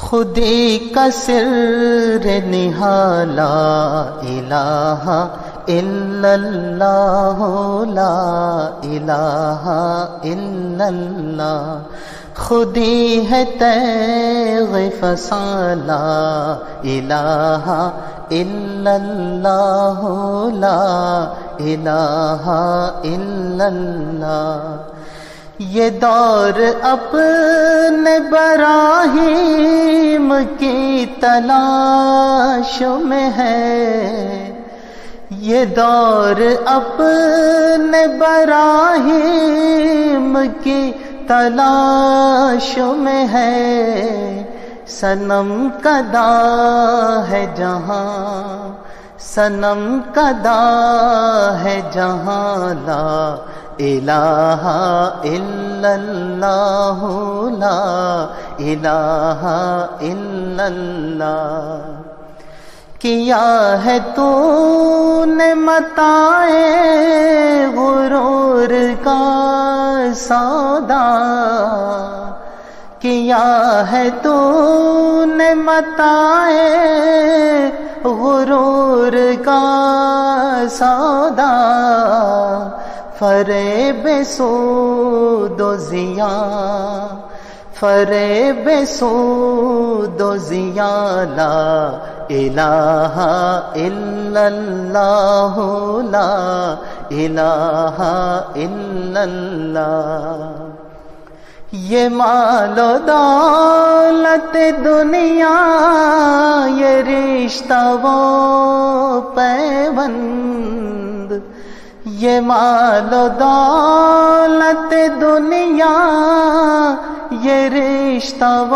خودی کا سر نہالا الہ الا اللہ لا الہ الا اللہ، خودی ہے تیغ فسالا الہ الا اللہ لا الہ الا اللہ۔ یہ دور اپنے براہیم کی تلاش میں ہے، یہ دور اپنے براہیم کی تلاش میں ہے، صنم کدا ہے جہاں، صنم کدا ہے جہاں لا الہ الا اللہ لا الہ الا اللہ۔ کیا ہے تو نے متاع غرور کا سودا، کیا ہے تو نے متاع غرور کا سودا، فریب سود و زیاں، فریب سود و زیاں لا الہ الا اللہ لا الہ الا اللہ۔ یہ مال و دولت دنیا، یہ رشتہ و پیوند، یہ مال و دولت دنیا، یہ رشتہ و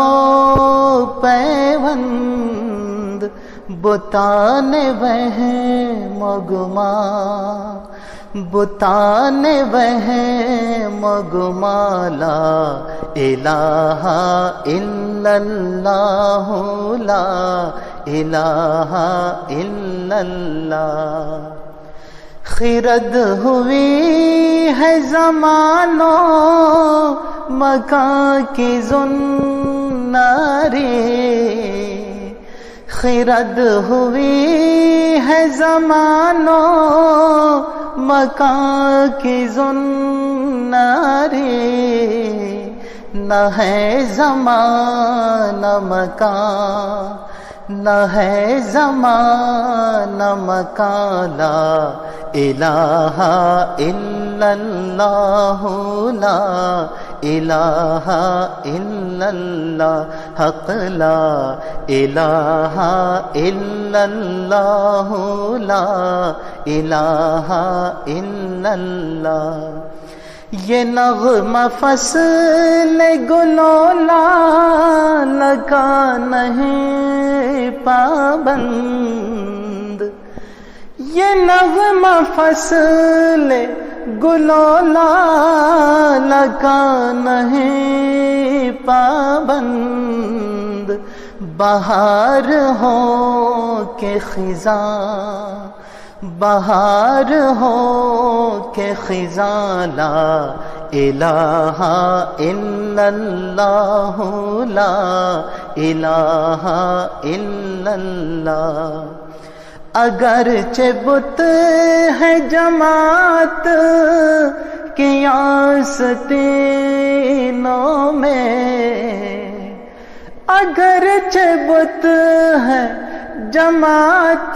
پیوند، بتان وہم و گمان، بتان وہم و گمان لا الہ الا اللہ لا الہ الا اللہ۔ خرد ہوئی ہے زمان و مکان کی زناری، خرد ہوئی ہے زمان و مکان کی زناری، نہ ہے زمان نہ مکان، نہ ہے زمان نہ مکان لا الہ الا اللہ لا الہ الا اللہ، حق لا الہ الا اللہ لا الہ الا اللہ۔ یہ نغمہ فصل گلولان کا نہیں پابند، یہ نغمہ فصل گلولان کا نہیں پابند، بہار ہو کہ خزاں، بہار ہو کہ خزاں لا الہ الا اللہ لا الہ الا اللہ۔ اگرچہ بت ہے جماعت کی آستینوں میں، اگرچہ بت ہے جماعت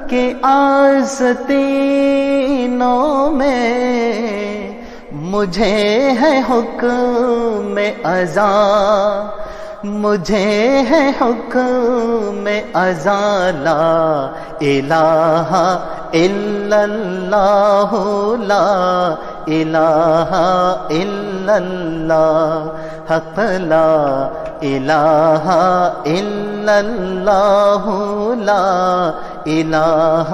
کے آستینوں میں، مجھے ہے حکم اذاں، مجھے ہے حکم اذاں لا الہ الا اللہ لا الہ الا اللہ، حق لا الہ الا اللہ لا الہ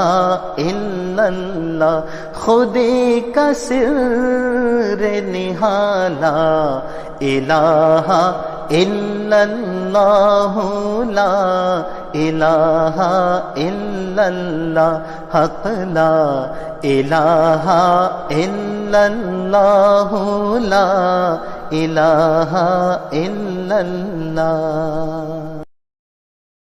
الا اللہ۔ خودی کا سر نہالا الہ الا اللہ لا الہ الا اللہ، حق لا الہ الا اللہ لا الہ الا اللہ.